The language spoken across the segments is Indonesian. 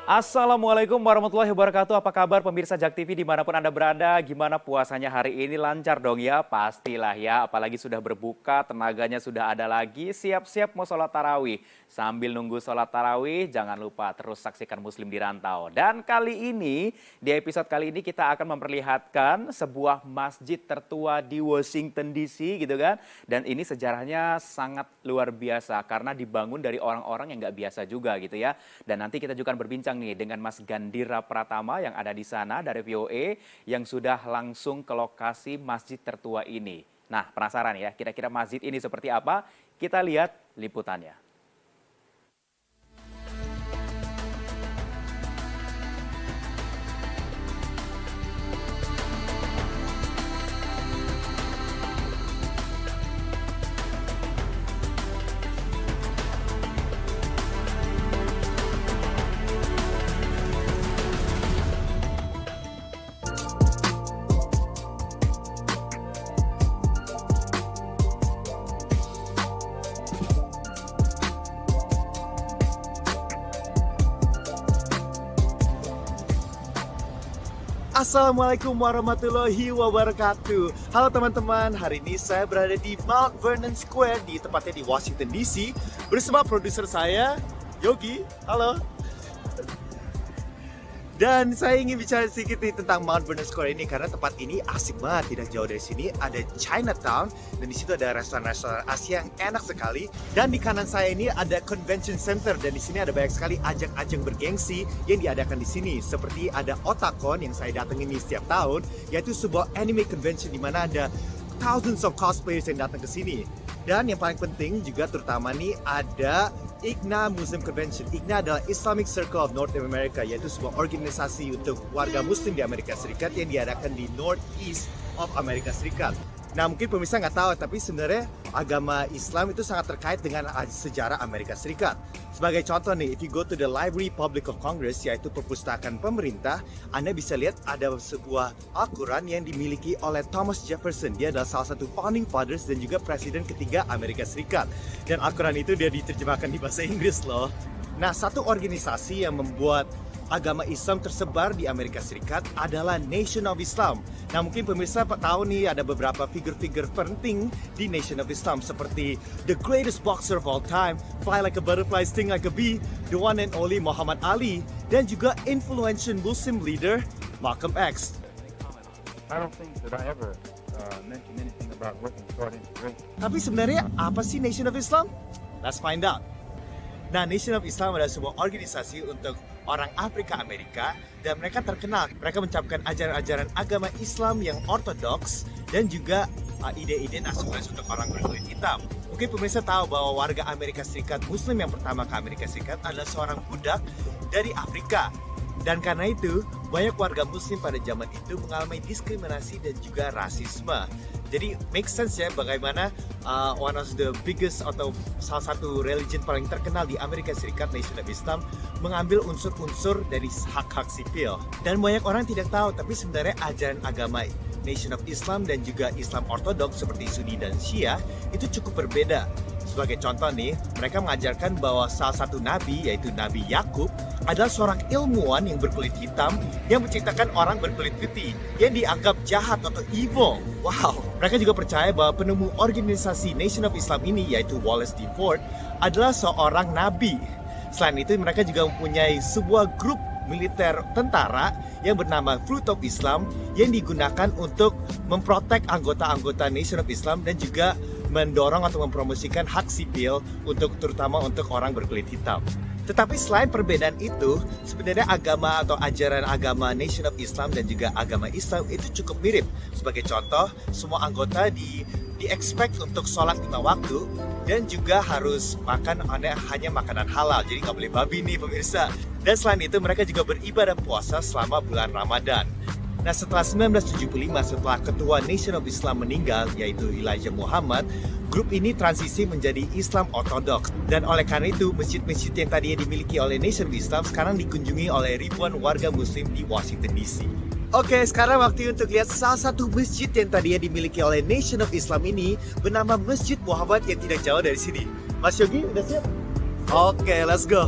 Assalamualaikum warahmatullahi wabarakatuh. Apa kabar pemirsa Jak TV dimanapun Anda berada? Gimana puasanya hari ini? Lancar dong ya? Pastilah ya, apalagi sudah berbuka, tenaganya sudah ada lagi. Siap-siap mau sholat tarawih. Sambil nunggu sholat tarawih, jangan lupa terus saksikan Muslim di Rantau. Dan kali ini, di episode kali ini kita akan memperlihatkan sebuah masjid tertua di Washington DC gitu kan. Dan ini sejarahnya sangat luar biasa karena dibangun dari orang-orang yang nggak biasa juga gitu ya. Dan nanti kita juga akan berbincang nih dengan Mas Gandhira Pratama yang ada di sana dari VOA yang sudah langsung ke lokasi masjid tertua ini. Nah, penasaran ya, kira-kira masjid ini seperti apa? Kita lihat liputannya. Assalamualaikum warahmatullahi wabarakatuh. Halo teman-teman, hari ini saya berada di Mount Vernon Square di tepatnya di Washington DC bersama produser saya, Yogi. Halo. Dan saya ingin bicara sedikit nih tentang Mount Vernon Square ini karena tempat ini asik banget. Tidak jauh dari sini ada Chinatown dan di situ ada restoran-restoran Asia yang enak sekali. Dan di kanan saya ini ada Convention Center dan di sini ada banyak sekali ajang-ajang bergengsi yang diadakan di sini. Seperti ada Otakon yang saya datang ini setiap tahun, yaitu sebuah anime convention di mana ada thousands of cosplayers yang datang ke sini. Dan yang paling penting juga terutama nih ada IGNA Muslim Convention. IGNA adalah Islamic Circle of North America, yaitu sebuah organisasi untuk warga muslim di Amerika Serikat yang diadakan di Northeast of Amerika Serikat. Nah, mungkin pemirsa nggak tahu, tapi sebenarnya agama Islam itu sangat terkait dengan sejarah Amerika Serikat. Sebagai contoh nih, if you go to the Library Public of Congress, yaitu perpustakaan pemerintah, Anda bisa lihat ada sebuah Al-Quran yang dimiliki oleh Thomas Jefferson. Dia adalah salah satu founding fathers dan juga presiden ketiga Amerika Serikat. Dan Al-Quran itu dia diterjemahkan di bahasa Inggris loh. Nah, satu organisasi yang membuat agama Islam tersebar di Amerika Serikat adalah Nation of Islam. Nah, mungkin pemirsa tahu nih ada beberapa figur-figur penting di Nation of Islam seperti the greatest boxer of all time, fly like a butterfly, sting like a bee, the one and only Muhammad Ali, dan juga influential Muslim leader Malcolm X. I don't think that I ever mentioned anything about working toward integration. Tapi sebenarnya apa sih Nation of Islam? Let's find out. Nah, Nation of Islam adalah sebuah organisasi untuk orang Afrika Amerika dan mereka terkenal. Mereka mencapai ajaran-ajaran agama Islam yang ortodoks dan juga ide-ide nasionalis untuk orang berkulit hitam. Mungkin pemirsa tahu bahwa warga Amerika Serikat Muslim yang pertama ke Amerika Serikat adalah seorang budak dari Afrika. Dan karena itu, banyak warga Muslim pada zaman itu mengalami diskriminasi dan juga rasisme. Jadi make sense ya bagaimana one of the biggest atau salah satu religion paling terkenal di Amerika Serikat, Nation of Islam, mengambil unsur-unsur dari hak-hak sipil. Dan banyak orang tidak tahu, tapi sebenarnya ajaran agama Nation of Islam dan juga Islam Ortodoks seperti Sunni dan Syiah itu cukup berbeda. Sebagai contoh nih, mereka mengajarkan bahwa salah satu nabi, yaitu Nabi Yakub, adalah seorang ilmuwan yang berkulit hitam yang menciptakan orang berkulit putih yang dianggap jahat atau evil. Wow, mereka juga percaya bahwa penemu organisasi Nation of Islam ini, yaitu Wallace D. Ford, adalah seorang nabi. Selain itu, mereka juga mempunyai sebuah grup militer tentara yang bernama Fruit of Islam yang digunakan untuk memprotek anggota-anggota Nation of Islam dan juga mendorong atau mempromosikan hak sipil terutama untuk orang berkulit hitam. Tetapi selain perbedaan itu, sebenarnya agama atau ajaran agama Nation of Islam dan juga agama Islam itu cukup mirip. Sebagai contoh, semua anggota di-expect untuk sholat 5 waktu dan juga harus makan hanya makanan halal. Jadi nggak boleh babi nih pemirsa. Dan selain itu mereka juga beribadah puasa selama bulan Ramadan. Nah, setelah 1975, setelah ketua Nation of Islam meninggal, yaitu Elijah Muhammad, grup ini transisi menjadi Islam Ortodoks. Dan oleh karena itu, masjid-masjid yang tadinya dimiliki oleh Nation of Islam sekarang dikunjungi oleh ribuan warga Muslim di Washington DC. Oke, sekarang waktu untuk lihat salah satu masjid yang tadinya dimiliki oleh Nation of Islam ini bernama Masjid Muhammad yang tidak jauh dari sini. Mas Yogi, udah siap? Oke, let's go.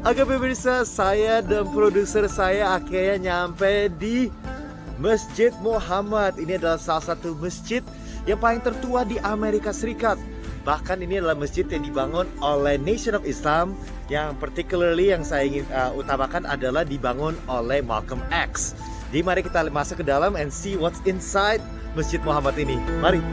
Oke pemirsa, saya dan produser saya akhirnya nyampe di Masjid Muhammad. Ini adalah salah satu masjid yang paling tertua di Amerika Serikat. Bahkan ini adalah masjid yang dibangun oleh Nation of Islam. Yang particularly yang saya ingin utamakan adalah dibangun oleh Malcolm X. Jadi mari kita masuk ke dalam and see what's inside Masjid Muhammad ini. Mari.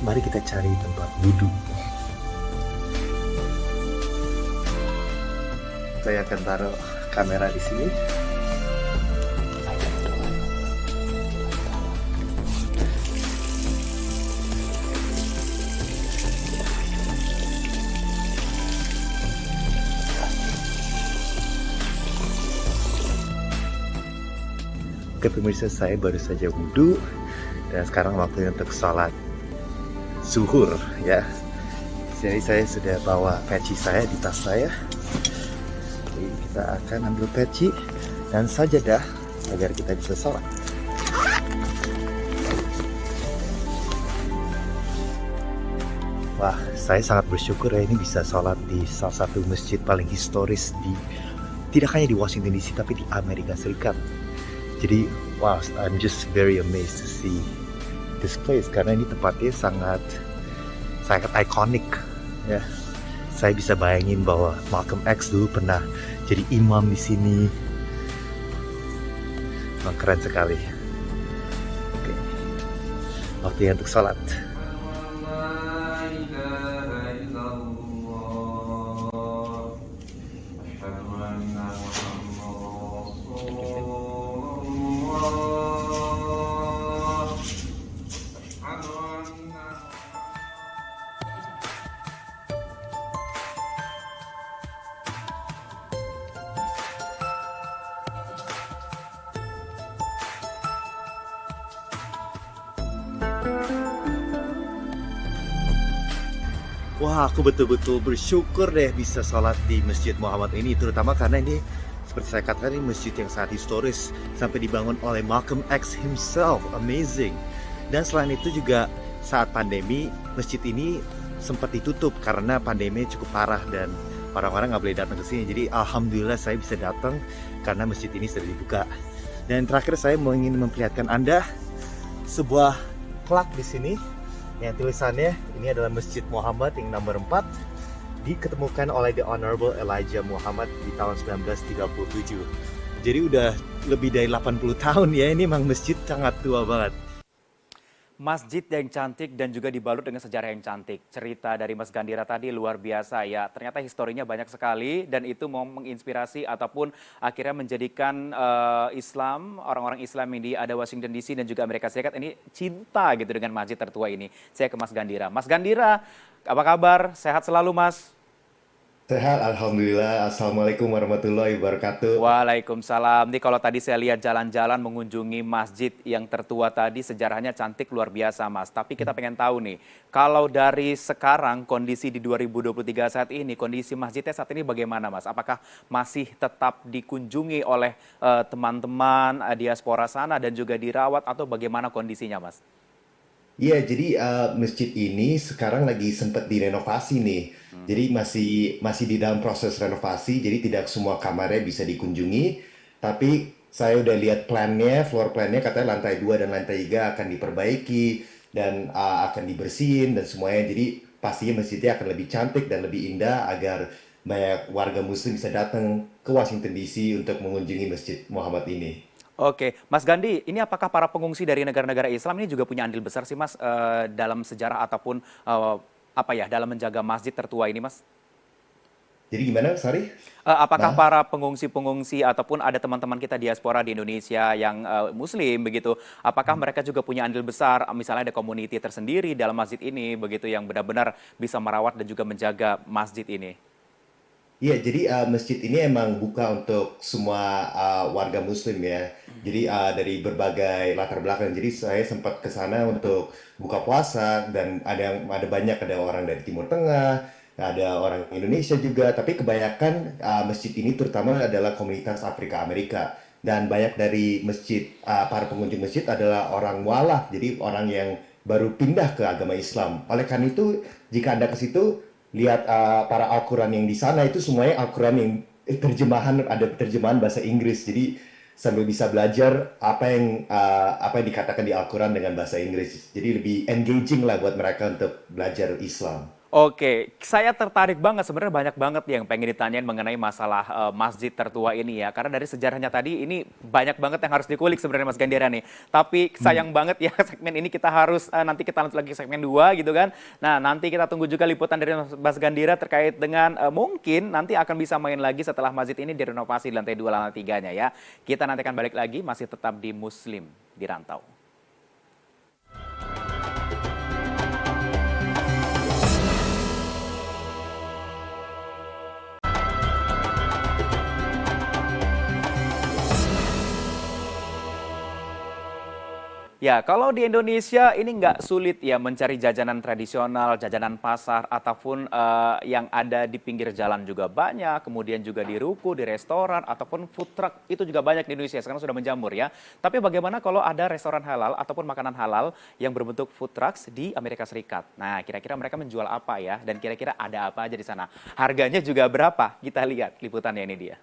Mari kita cari tempat wudhu. Saya akan taruh kamera di sini. Oke pemirsa, saya baru saja wudhu dan sekarang waktunya untuk sholat zuhur ya. Jadi saya sudah bawa peci saya di tas saya. Jadi kita akan ambil peci dan sajadah agar kita bisa sholat. Wah, saya sangat bersyukur ya ini bisa sholat di salah satu masjid paling historis di tidak hanya di Washington DC tapi di Amerika Serikat. Jadi wow, I'm just very amazed to see this place karena ini tempatnya sangat ikonik ya. Saya bisa bayangin bahwa Malcolm X dulu pernah jadi imam di sini. Wah, keren sekali. Oke, waktunya untuk sholat. Wah, aku betul-betul bersyukur deh bisa sholat di Masjid Muhammad ini, terutama karena ini seperti saya katakan ini masjid yang sangat historis sampai dibangun oleh Malcolm X himself, amazing. Dan selain itu juga saat pandemi masjid ini sempat ditutup karena pandemi cukup parah dan orang-orang nggak boleh datang ke sini. Jadi alhamdulillah saya bisa datang karena masjid ini sudah dibuka. Dan terakhir saya mau ingin memperlihatkan Anda sebuah plak di sini yang tulisannya ini adalah Masjid Muhammad yang nomor 4 diketemukan oleh The Honorable Elijah Muhammad di tahun 1937. Jadi udah lebih dari 80 tahun ya, ini memang masjid sangat tua banget. Masjid yang cantik dan juga dibalut dengan sejarah yang cantik. Cerita dari Mas Gandira tadi luar biasa ya. Ternyata historinya banyak sekali dan itu mau menginspirasi ataupun akhirnya menjadikan Islam, orang-orang Islam yang ada Washington DC dan juga Amerika Serikat ini cinta gitu dengan masjid tertua ini. Saya ke Mas Gandira. Mas Gandira, apa kabar? Sehat selalu Mas? Sehat, alhamdulillah. Assalamualaikum warahmatullahi wabarakatuh. Waalaikumsalam. Nih kalau tadi saya lihat jalan-jalan mengunjungi masjid yang tertua tadi, sejarahnya cantik luar biasa Mas. Tapi kita pengen tahu nih, kalau dari sekarang kondisi di 2023 saat ini, kondisi masjidnya saat ini bagaimana Mas? Apakah masih tetap dikunjungi oleh teman-teman diaspora sana dan juga dirawat atau bagaimana kondisinya Mas? Iya, jadi masjid ini sekarang lagi sempat direnovasi nih. Jadi masih di dalam proses renovasi, jadi tidak semua kamarnya bisa dikunjungi. Tapi saya udah lihat plannya, floor plannya katanya lantai 2 dan lantai 3 akan diperbaiki dan akan dibersihin dan semuanya. Jadi pastinya masjidnya akan lebih cantik dan lebih indah agar banyak warga muslim bisa datang ke Washington DC untuk mengunjungi Masjid Muhammad ini. Oke, Mas Gandhi, ini apakah para pengungsi dari negara-negara Islam ini juga punya andil besar sih Mas dalam sejarah ataupun dalam menjaga masjid tertua ini Mas? Jadi gimana, sorry? Apakah Nah, para pengungsi-pengungsi ataupun ada teman-teman kita diaspora di Indonesia yang Muslim begitu, apakah mereka juga punya andil besar, misalnya ada community tersendiri dalam masjid ini begitu yang benar-benar bisa merawat dan juga menjaga masjid ini? Iya, jadi masjid ini emang buka untuk semua warga Muslim ya. Jadi dari berbagai latar belakang. Jadi saya sempat ke sana untuk buka puasa dan ada banyak ada orang dari Timur Tengah, ada orang Indonesia juga. Tapi kebanyakan masjid ini terutama adalah komunitas Afrika Amerika dan banyak dari masjid para pengunjung masjid adalah orang mualaf. Jadi orang yang baru pindah ke agama Islam. Oleh karena itu, jika Anda ke situ lihat para Al-Quran yang di sana itu semuanya Al-Quran yang ada terjemahan bahasa Inggris. Jadi sambil bisa belajar apa yang dikatakan di Al-Quran dengan bahasa Inggris. Jadi lebih engaging lah buat mereka untuk belajar Islam. Oke, saya tertarik banget sebenarnya banyak banget yang pengen ditanyain mengenai masalah masjid tertua ini ya. Karena dari sejarahnya tadi ini banyak banget yang harus dikulik sebenarnya Mas Gandira nih. Tapi sayang banget ya segmen ini kita harus nanti kita lanjut lagi ke segmen 2 gitu kan. Nah, nanti kita tunggu juga liputan dari Mas Gandira terkait dengan mungkin nanti akan bisa main lagi setelah masjid ini direnovasi di lantai 2 lantai 3-nya ya. Kita nanti akan balik lagi masih tetap di Muslim di Rantau. Ya, kalau di Indonesia ini nggak sulit ya mencari jajanan tradisional, jajanan pasar, ataupun yang ada di pinggir jalan juga banyak, kemudian juga di ruko, di restoran, ataupun food truck, itu juga banyak di Indonesia, sekarang sudah menjamur ya. Tapi bagaimana kalau ada restoran halal ataupun makanan halal yang berbentuk food trucks di Amerika Serikat? Nah, kira-kira mereka menjual apa ya? Dan kira-kira ada apa aja di sana? Harganya juga berapa? Kita lihat liputannya ini dia.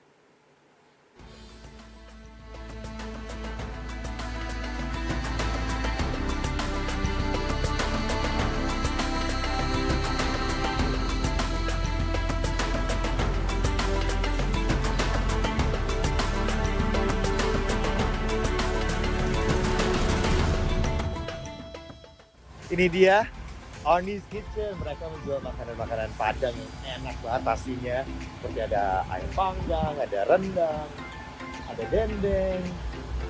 Ini dia Arnie's Kitchen. Mereka menjual makanan-makanan Padang yang enak banget pastinya. Seperti ada ayam panggang, ada rendang, ada dendeng,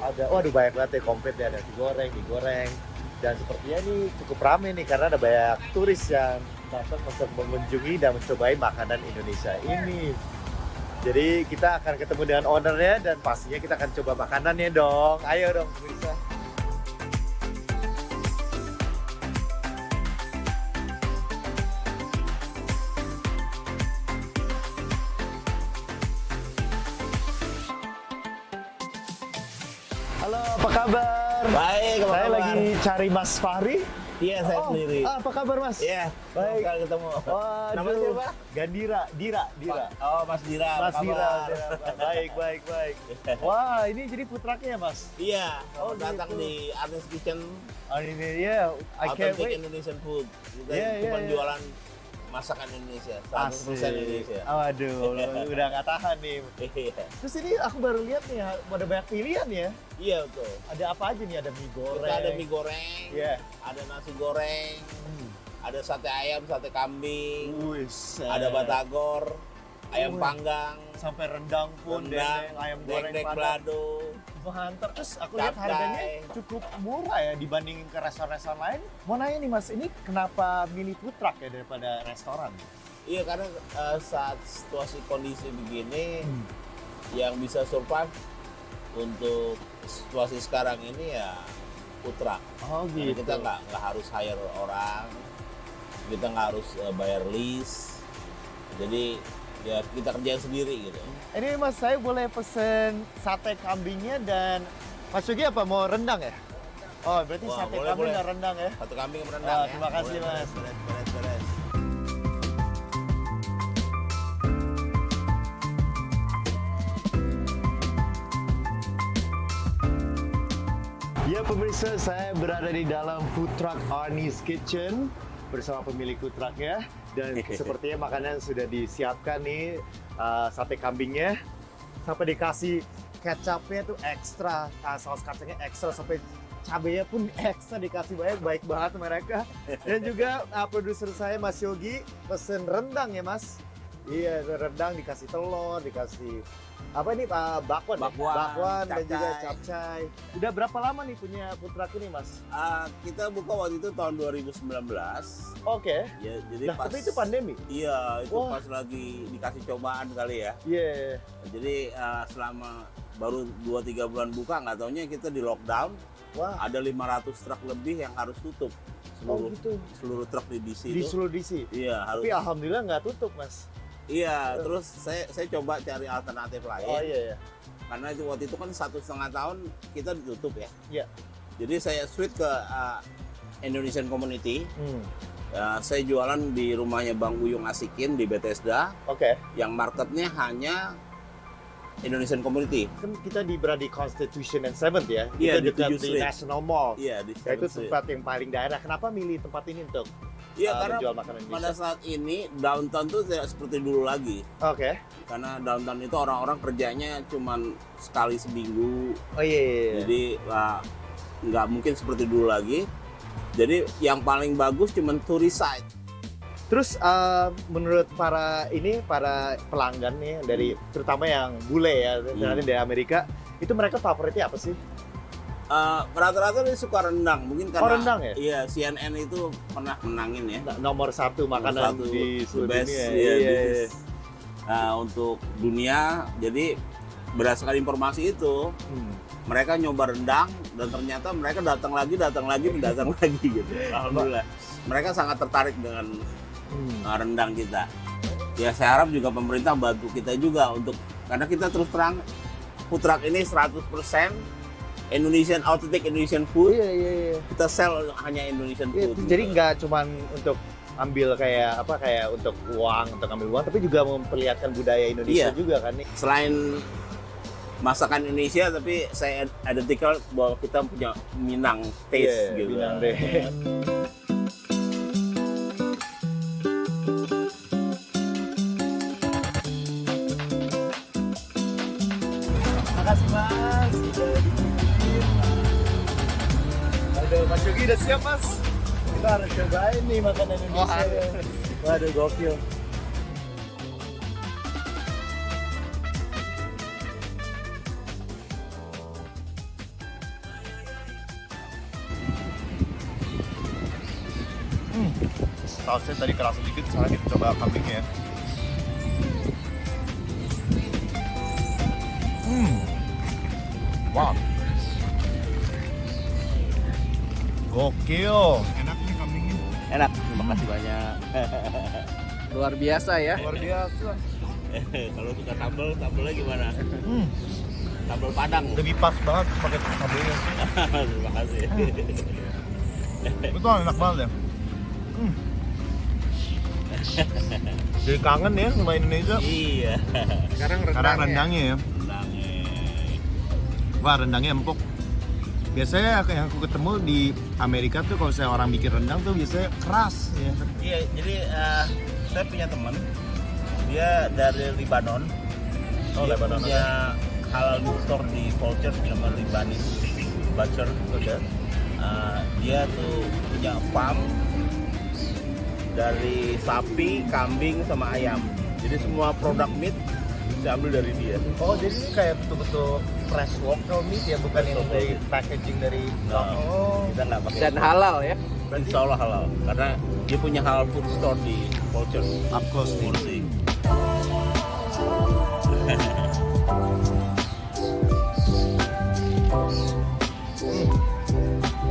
ada waduh banyak banget ya komplit ya, ada nasi goreng. Dan sepertinya ini cukup ramai nih karena ada banyak turis yang datang untuk mengunjungi dan mencobai makanan Indonesia ini. Jadi kita akan ketemu dengan ownernya dan pastinya kita akan coba makanannya dong. Ayo dong pemirsa. Halo, apa kabar? Baik, apa Saya kabar? lagi cari Mas Fahri. Iya, saya sendiri. Apa kabar Mas? Iya, Baik. baik. Ketemu. Waduh. Namanya siapa? Dira. Oh, Mas Dira. Mas apa Dira. kabar? Baik. Wah, ini jadi food truck-nya ya Mas? Iya, Oh, selamat datang gitu. di Artist Kitchen Oh ini ya, I can't Authentic wait. Indonesian Food. Kita Iya, cuma iya. jualan masakan Indonesia, 100% Indonesia. Waduh, udah nggak tahan nih. Iya. Terus ini aku baru lihat nih, ada banyak pilihan ya. Iya, betul. Ada apa aja nih? Ada mie goreng. Kita ada mie goreng, Iya. ada nasi goreng, ada sate ayam, sate kambing, Wih, ada batagor, ayam Wih. panggang, sampai rendang pun, rendang, dendeng, ayam goreng dendeng Padang. balado. Mantap. Terus aku lihat Capcay. harganya cukup murah ya dibandingin ke restoran-restoran lain. Mau nanya nih Mas, ini kenapa milih food truck ya daripada restoran? Iya, karena saat situasi kondisi begini, yang bisa survive untuk situasi sekarang ini ya food truck. Oh Jadi kita nggak harus hire orang, kita nggak harus bayar lease. Jadi ya kita kerjain sendiri gitu. Ini Mas, saya boleh pesen sate kambingnya dan Mas Yogi apa mau rendang ya? Oh, berarti Wah, sate boleh, kambing boleh. dan rendang ya? Satu kambing sama rendang Oh, ya. terima kasih, Boleh, Mas. Beres. Ya pemirsa, saya berada di dalam food truck Arnie's Kitchen bersama pemilik food trucknya dan sepertinya makanan sudah disiapkan nih, sate kambingnya sampai dikasih kecapnya tuh ekstra, saus kacangnya ekstra, sampai cabenya pun ekstra dikasih baik banget mereka. Dan juga produser saya Mas Yogi pesen rendang ya Mas. Iya, rendang dikasih telur, dikasih apa ini Pak? Bakwan, ya? Bakwan, Bakwan dan juga capcay. capcay. Udah berapa lama nih punya food truck ini, Mas? Kita buka waktu itu tahun 2019. Oke. Ya, jadi Nah, tapi itu pandemi. Iya, itu Wah. pas lagi dikasih cobaan kali ya. Iya. Jadi selama baru 2-3 bulan buka, nggak taunya kita di lockdown. Wah. Ada 500 truk lebih yang harus tutup. Oh Seluruh gitu. seluruh truk di DC Di itu. seluruh DC. Iya, harus. Tapi alhamdulillah nggak tutup, Mas. Iya, terus saya coba cari alternatif lain. Oh iya ya. Karena itu waktu itu kan 1,5 tahun kita ditutup ya. Iya. Jadi saya switch ke Indonesian Community. Hmm. Saya jualan di rumahnya Bang Uyung Asikin di Bethesda, Oke. yang marketnya hanya Indonesian Community. Kan kita berada di Constitution and 7th ya. Iya, Itu di dekat 7th di Street. National Mall. Iya, di Ya, itu Seven Street. tempat yang paling daerah. Kenapa milih tempat ini untuk Iya, karena menjual makanan pada Indonesia? saat ini downtown tuh tidak seperti dulu lagi. Oke. Karena downtown itu orang-orang kerjanya cuman sekali seminggu. Oh iya, iya, iya. Jadi nggak mungkin seperti dulu lagi. Jadi yang paling bagus cuman tourist site. Terus menurut para pelanggan nih dari terutama yang bule ya, dari Amerika, itu mereka favoritnya apa sih? Rata-rata dia suka rendang, mungkin karena rendang ya? Iya, CNN itu pernah menangin ya. Nomor satu makanan Satu, di the seluruh best, dunia. iya, Iya, the iya. best. Untuk dunia, jadi berdasarkan informasi itu mereka nyoba rendang dan ternyata mereka datang lagi dan datang lagi gitu. Alhamdulillah. Mereka sangat tertarik dengan rendang kita. Ya saya harap juga pemerintah bantu kita juga karena kita terus terang food truck ini 100% Indonesian authentic Indonesian food. Iya, iya, iya. Kita sell hanya Indonesian Iya, food. jadi gitu. nggak cuman untuk ambil kayak untuk ambil uang, tapi juga memperlihatkan budaya Indonesia Iya. juga kan nih. Selain masakan Indonesia, tapi saya identikal bahwa kita punya Minang taste Iya, gitu. Minang deh. Makasih Mas, udah dikirim. Aduh, Mas Yogi udah siap Mas? Kita harus cobain nih makanan Indonesia. Waduh, gokil. Sausnya tadi keras sedikit, sekarang kita coba kambingnya ya. Wow. Gokil. Enak nih kambingnya. Enak, terima kasih banyak. Luar biasa ya. Luar biasa. Kalau suka sambelnya gimana? Sambal Padang. Lebih pas banget pakai sambelnya. Terima kasih. Itu enak banget ya. Jadi kangen ya sama Indonesia. Iya. Sekarang Sekarang rendangnya ya. Rendangnya. Wah, rendangnya empuk. Biasanya yang aku ketemu di Amerika tuh kalau saya orang bikin rendang tuh biasanya keras ya. Iya, jadi saya punya teman. Dia dari Lebanon. Oh, Dia Lebanon, punya halal food store di Culture nama Lebanese Butcher. Dia tuh punya farm dari sapi, kambing, sama ayam. Jadi semua produk meat diambil dari dia. Oh, jadi ini kayak betul-betul fresh local meat ya, bukan yang dari packaging dari. Oh. Kita nggak pakai. dan halal ya. Insya Allah halal, karena dia punya halal food store di Culture. Up close nih. Mursi.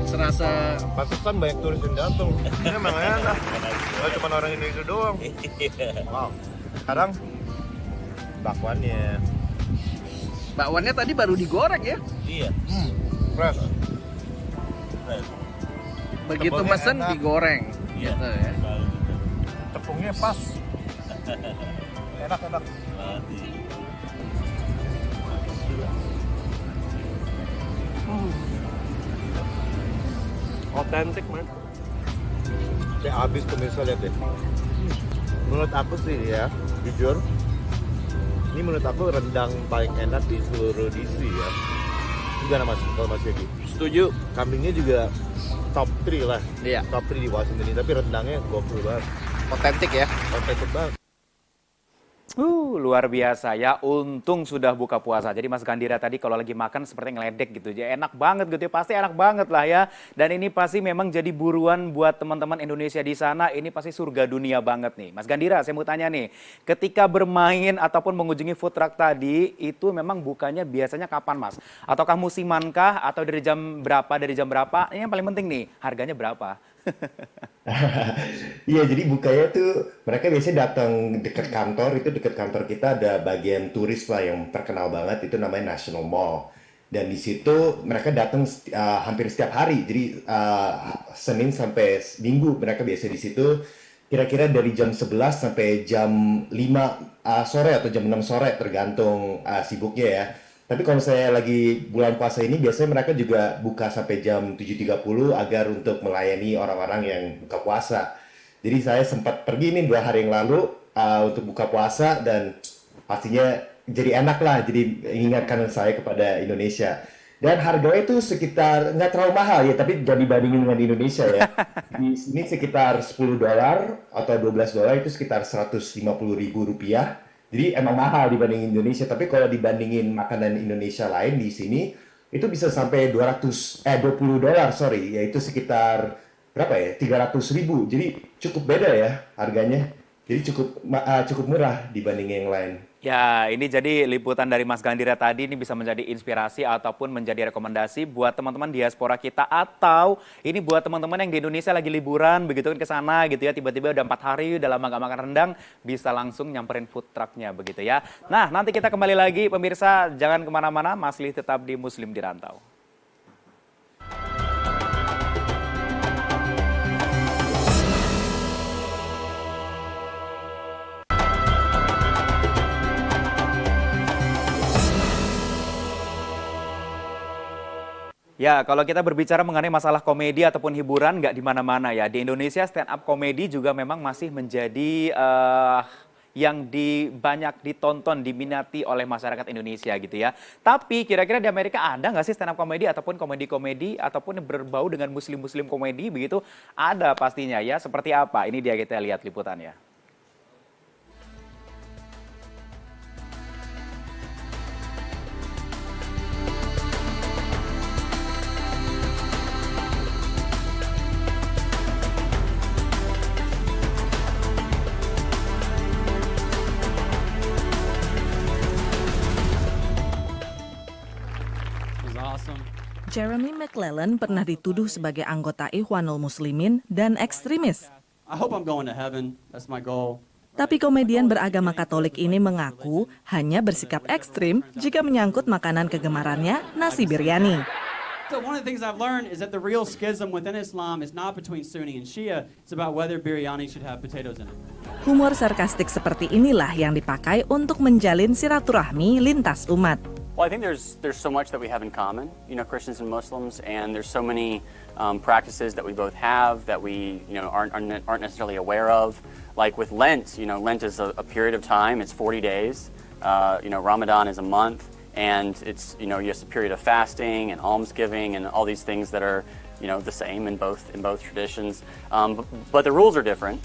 Serasa Pantesan banyak turis yang datang. Ini emang enak. Gak cuma orang Indonesia doang. Wow. Sekarang bakwannya. bakwannya tadi baru digoreng ya. Iya. Fresh. Begitu Tepungnya mesen enak. digoreng. Iya. Gitu ya. Tepungnya pas. Enak. Otentik man. Kayak habis pemirsa lihat deh. Menurut aku sih ya, jujur, ini menurut aku rendang paling enak di seluruh DC ya. Gimana Mas, kalau Mas Yogi? Setuju. Kambingnya juga top 3 lah, Iya. top 3 di Washington ini, tapi rendangnya gokil banget, Otentik ya. authentic banget. Luar biasa ya. Untung sudah buka puasa. Jadi Mas Gandira tadi kalau lagi makan seperti ngeledek gitu. Ya enak banget gitu ya. Pasti enak banget lah ya. Dan ini pasti memang jadi buruan buat teman-teman Indonesia di sana. Ini pasti surga dunia banget nih. Mas Gandira, saya mau tanya nih. Ketika bermain ataupun mengunjungi food truck tadi, itu memang bukanya biasanya kapan Mas? Ataukah musimankah? Atau dari jam berapa? Dari jam berapa? Ini yang paling penting nih, harganya berapa? Iya, jadi bukanya tuh mereka biasanya datang dekat kantor, itu dekat kantor kita ada bagian turis lah yang terkenal banget, itu namanya National Mall. Dan di situ mereka datang hampir setiap hari, jadi Senin sampai Minggu mereka biasa di situ. Kira-kira dari jam 11 sampai jam 5 sore atau jam 6 sore tergantung sibuknya ya. Tapi kalau saya lagi bulan puasa ini biasanya mereka juga buka sampai jam 7.30 agar untuk melayani orang-orang yang buka puasa. Jadi saya sempat pergi nih 2 hari yang lalu untuk buka puasa dan pastinya jadi enak lah, jadi mengingatkan saya kepada Indonesia. Dan harganya itu sekitar nggak terlalu mahal ya, tapi jangan dibandingin dengan Indonesia ya. Di sini sekitar $10 atau $12 itu sekitar 150.000 rupiah. Jadi emang mahal dibanding Indonesia, tapi kalau dibandingin makanan Indonesia lain di sini itu bisa sampai $20, sorry, yaitu sekitar berapa ya? 300.000. Jadi cukup beda ya harganya. Jadi cukup murah dibanding yang lain. Ya, ini jadi liputan dari Mas Gandira tadi ini bisa menjadi inspirasi ataupun menjadi rekomendasi buat teman-teman diaspora kita atau ini buat teman-teman yang di Indonesia lagi liburan begitu kan ke sana gitu ya, tiba-tiba udah 4 hari udah lama gak makan rendang, bisa langsung nyamperin food truck-nya begitu ya. Nah, nanti kita kembali lagi pemirsa, jangan kemana-mana, masih tetap di Muslim di Rantau. Ya, kalau kita berbicara mengenai masalah komedi ataupun hiburan, nggak di mana-mana ya. Di Indonesia stand up komedi juga memang masih menjadi yang banyak ditonton, diminati oleh masyarakat Indonesia gitu ya. Tapi kira-kira di Amerika ada nggak sih stand up komedi ataupun komedi-komedi ataupun yang berbau dengan muslim-muslim komedi begitu? Ada pastinya ya. Seperti apa? Ini dia kita lihat liputannya. Jeremy McClellan pernah dituduh sebagai anggota Ikhwanul Muslimin dan ekstremis. I hope I'm going to heaven. That's my goal. Tapi komedian beragama Katolik ini mengaku hanya bersikap ekstrim jika menyangkut makanan kegemarannya, nasi biryani. So one of the things I've learned is that the real schism within Islam is not between Sunni and Shia. It's about whether biryani should have potatoes in it. Humor sarkastik seperti inilah yang dipakai untuk menjalin silaturahmi lintas umat. Well, I think there's so much that we have in common, you know, Christians and Muslims, and there's so many practices that we both have that we, you know, aren't necessarily aware of. Like with Lent, you know, Lent is a period of time. It's 40 days. You know, Ramadan is a month, and it's, you know, just a period of fasting and almsgiving and all these things that are, you know, the same in both traditions. But the rules are different.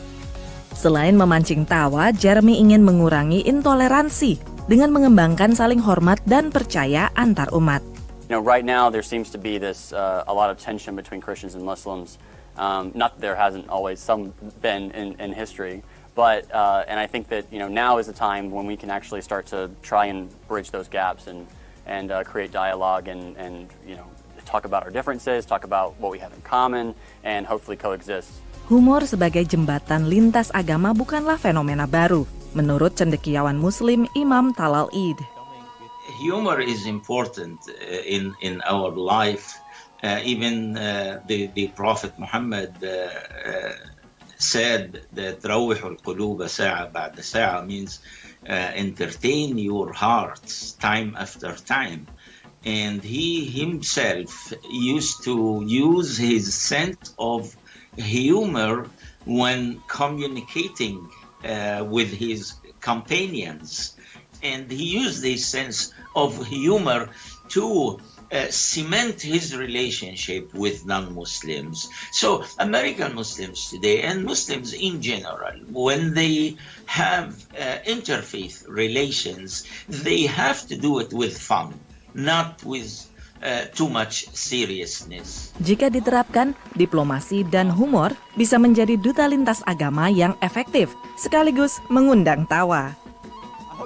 Selain memancing tawa, Jeremy ingin mengurangi intoleransi dengan mengembangkan saling hormat dan percaya antar umat. You know, right now there seems to be this a lot of tension between Christians and Muslims. Not that there hasn't always some been in history, but and I think that, you know, now is the time when we can actually start to try and bridge those gaps and create dialogue and you know, talk about our differences, talk about what we have in common, and hopefully coexist. Humor sebagai jembatan lintas agama bukanlah fenomena baru. Menurut cendekiawan Muslim Imam Talal Eid. Humor is important in our life. Even the Prophet Muhammad said that روحوا القلوب ساعة بعد ساعة means entertain your hearts time after time. And he himself used to use his sense of humor when communicating with his companions. and he used this sense of humor to cement his relationship with non-Muslims. So American Muslims today and Muslims in general, when they have interfaith relations, they have to do it with fun, not with too much seriousness. Jika diterapkan, diplomasi dan humor bisa menjadi duta lintas agama yang efektif, sekaligus mengundang tawa.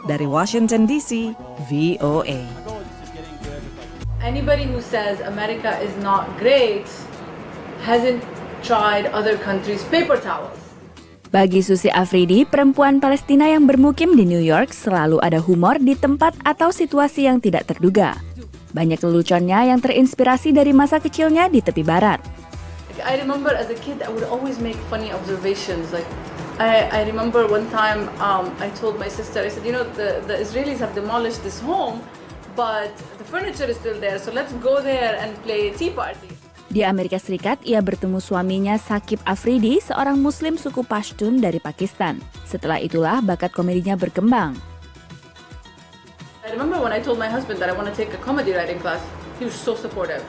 Dari Washington DC, VOA. Anybody who says America is not great hasn't tried other countries' paper towels. Bagi Susi Afridi, perempuan Palestina yang bermukim di New York selalu ada humor di tempat atau situasi yang tidak terduga. Banyak leluconnya yang terinspirasi dari masa kecilnya di tepi barat. I remember as a kid I would always make funny observations. Like I remember one time I told my sister, I said, you know, the Israelis have demolished this home, but the furniture is still there, so let's go there and play tea party. Di Amerika Serikat, ia bertemu suaminya Saqib Afridi, seorang muslim suku Pashtun dari Pakistan. Setelah itulah bakat komedinya berkembang. I remember when I told my husband that I want to take a comedy writing class, he was so supportive.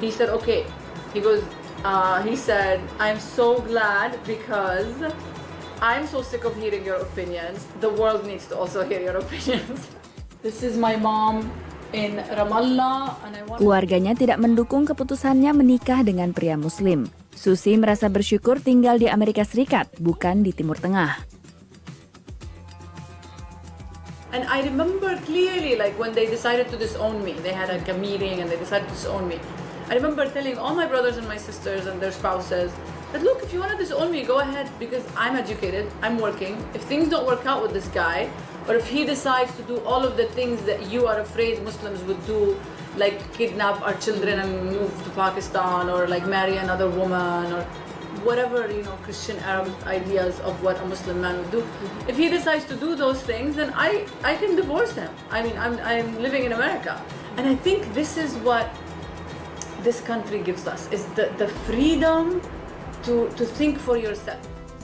He said, okay. He goes, he said, I'm so glad because I'm so sick of hearing your opinions. The world needs to also hear your opinions. This is my mom in Ramallah, and I want... Keluarganya tidak mendukung keputusannya menikah dengan pria Muslim. Susi merasa bersyukur tinggal di Amerika Serikat, bukan di Timur Tengah. And I remember clearly, like when they decided to disown me, they had like a meeting and they decided to disown me. I remember telling all my brothers and my sisters and their spouses that, look, if you want to disown me, go ahead, because I'm educated, I'm working. If things don't work out with this guy, or if he decides to do all of the things that you are afraid Muslims would do, like kidnap our children and move to Pakistan, or like marry another woman, or whatever, you know, Christian Arab ideas of what a Muslim man would do. If he decides to do those things, then I can divorce him. I mean, I'm living in America. And I think this is what this country gives us, is the freedom to think for yourself.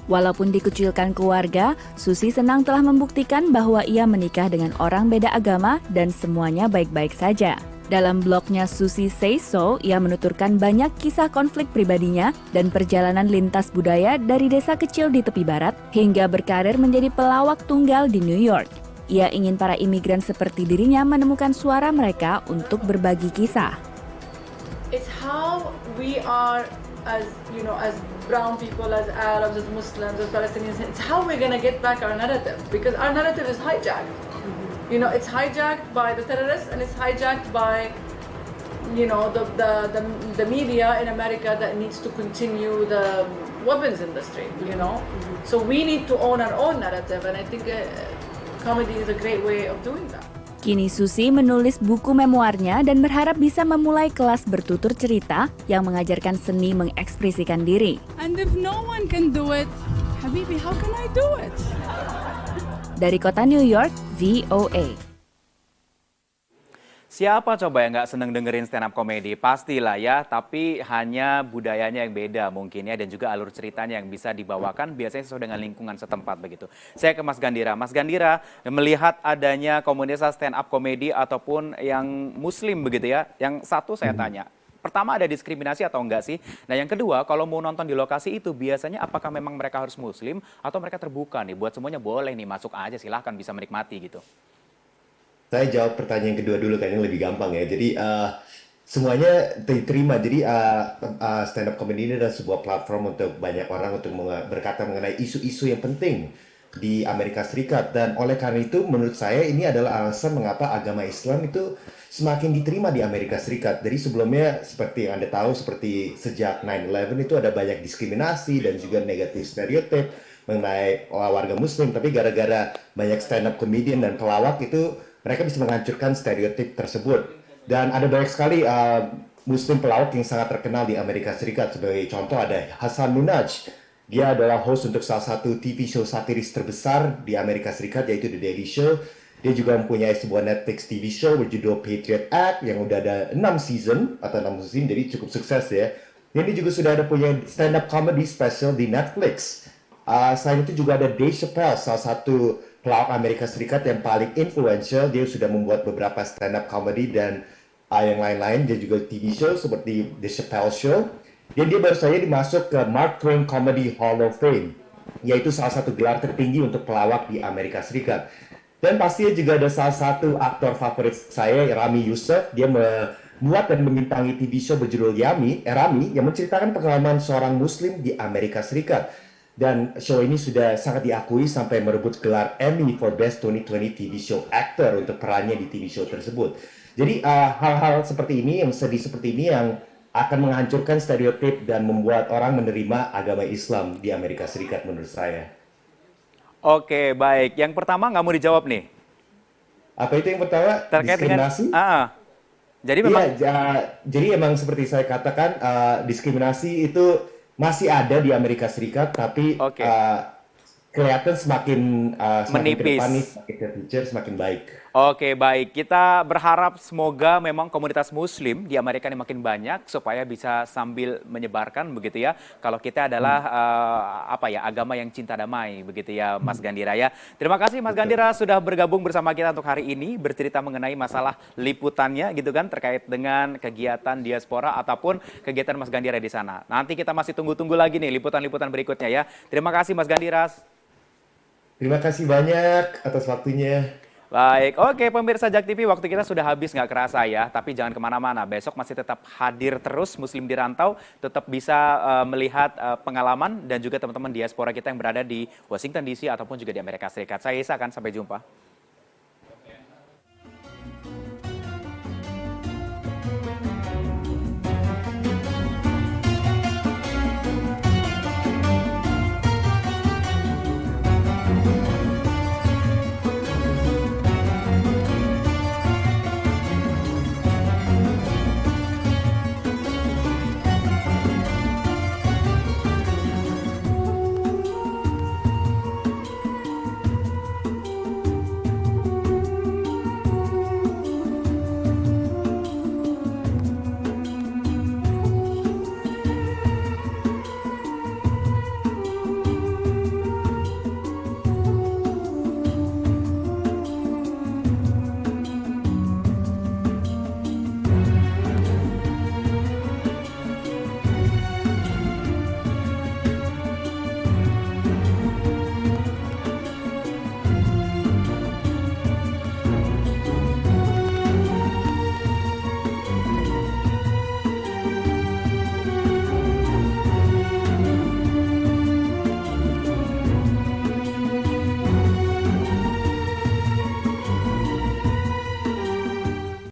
Walaupun dikucilkan keluarga, Susi senang telah membuktikan bahwa ia menikah dengan orang beda agama dan semuanya baik-baik saja. Dalam blognya Susi Says So, ia menuturkan banyak kisah konflik pribadinya dan perjalanan lintas budaya dari desa kecil di tepi barat hingga berkarir menjadi pelawak tunggal di New York. Ia ingin para imigran seperti dirinya menemukan suara mereka untuk berbagi kisah. It's how we are as, you know, as brown people, as Arabs, as Muslims, as Palestinians. It's how we're going to get back our narrative, because our narrative is hijacked. You know, it's hijacked by the terrorists, and it's hijacked by, you know, the media in America that needs to continue the weapons industry, you know. So we need to own our own narrative, and I think comedy is a great way of doing that. Kini Susi menulis buku memoarnya dan berharap bisa memulai kelas bertutur cerita yang mengajarkan seni mengekspresikan diri. And if no one can do it, Habibi, how can I do it? Dari kota New York, VOA. Siapa coba yang nggak seneng dengerin stand up comedy? Pastilah ya, tapi hanya budayanya yang beda mungkin ya, dan juga alur ceritanya yang bisa dibawakan biasanya sesuai dengan lingkungan setempat begitu. Saya ke Mas Gandira. Mas Gandira, melihat adanya komunitas stand up comedy ataupun yang muslim begitu ya, yang satu saya tanya, pertama ada diskriminasi atau enggak sih? Nah yang kedua, kalau mau nonton di lokasi itu biasanya apakah memang mereka harus muslim atau mereka terbuka nih, buat semuanya boleh nih, masuk aja silahkan bisa menikmati gitu. Saya jawab pertanyaan kedua dulu kan, yang lebih gampang ya. Jadi semuanya diterima. Jadi stand up comedy ini adalah sebuah platform untuk banyak orang untuk berkata mengenai isu-isu yang penting di Amerika Serikat. Dan oleh karena itu menurut saya ini adalah alasan mengapa agama Islam itu semakin diterima di Amerika Serikat. Jadi sebelumnya seperti yang Anda tahu, seperti sejak 9/11 itu ada banyak diskriminasi dan juga negatif stereotip mengenai warga Muslim. Tapi gara-gara banyak stand up comedian dan pelawak itu, mereka bisa menghancurkan stereotip tersebut. Dan ada banyak sekali Muslim pelawak yang sangat terkenal di Amerika Serikat. Sebagai contoh ada Hasan Minhaj. Dia adalah host untuk salah satu TV show satiris terbesar di Amerika Serikat, yaitu The Daily Show. Dia juga mempunyai sebuah Netflix TV show berjudul Patriot Act yang udah ada 6 season atau 6 musim, jadi cukup sukses ya. Ini juga sudah ada punya stand-up comedy special di Netflix. Selain itu juga ada Dave Chappelle, salah satu pelawak Amerika Serikat yang paling influential. Dia sudah membuat beberapa stand up comedy dan yang lain-lain. Dia juga TV show seperti The Chappelle Show. Dan dia baru saja dimasuk ke Mark Twain Comedy Hall of Fame, yaitu salah satu gelar tertinggi untuk pelawak di Amerika Serikat. Dan pastinya juga ada salah satu aktor favorit saya, Rami Youssef. Dia membuat dan membintangi TV show berjudul Rami, yang menceritakan pengalaman seorang Muslim di Amerika Serikat. Dan show ini sudah sangat diakui sampai merebut gelar Emmy for Best 2020 TV Show Actor untuk perannya di TV show tersebut. Jadi hal-hal seperti ini, yang sedih seperti ini, yang akan menghancurkan stereotip dan membuat orang menerima agama Islam di Amerika Serikat menurut saya. Oke, baik. Yang pertama nggak mau dijawab nih. Apa itu yang pertama? Terkait Diskriminasi? Jadi memang jadi emang seperti saya katakan, diskriminasi itu masih ada di Amerika Serikat, tapi kelihatan semakin menipis. ke depan nih, semakin ke future, semakin baik. Oke, baik. Kita berharap semoga memang komunitas Muslim di Amerika ini makin banyak supaya bisa sambil menyebarkan begitu ya. Kalau kita adalah agama yang cinta damai begitu ya, Mas Gandhira ya. Terima kasih Mas Gandhira sudah bergabung bersama kita untuk hari ini bercerita mengenai masalah liputannya gitu kan terkait dengan kegiatan diaspora ataupun kegiatan Mas Gandhira di sana. Nanti kita masih tunggu-tunggu lagi nih liputan-liputan berikutnya ya. Terima kasih Mas Gandhira. Terima kasih banyak atas waktunya. Baik, oke pemirsa Jak TV, waktu kita sudah habis nggak kerasa ya. Tapi jangan kemana-mana, besok masih tetap hadir terus Muslim di Rantau. Tetap bisa melihat pengalaman dan juga teman-teman diaspora kita yang berada di Washington DC ataupun juga di Amerika Serikat. Saya Isa, akan sampai jumpa.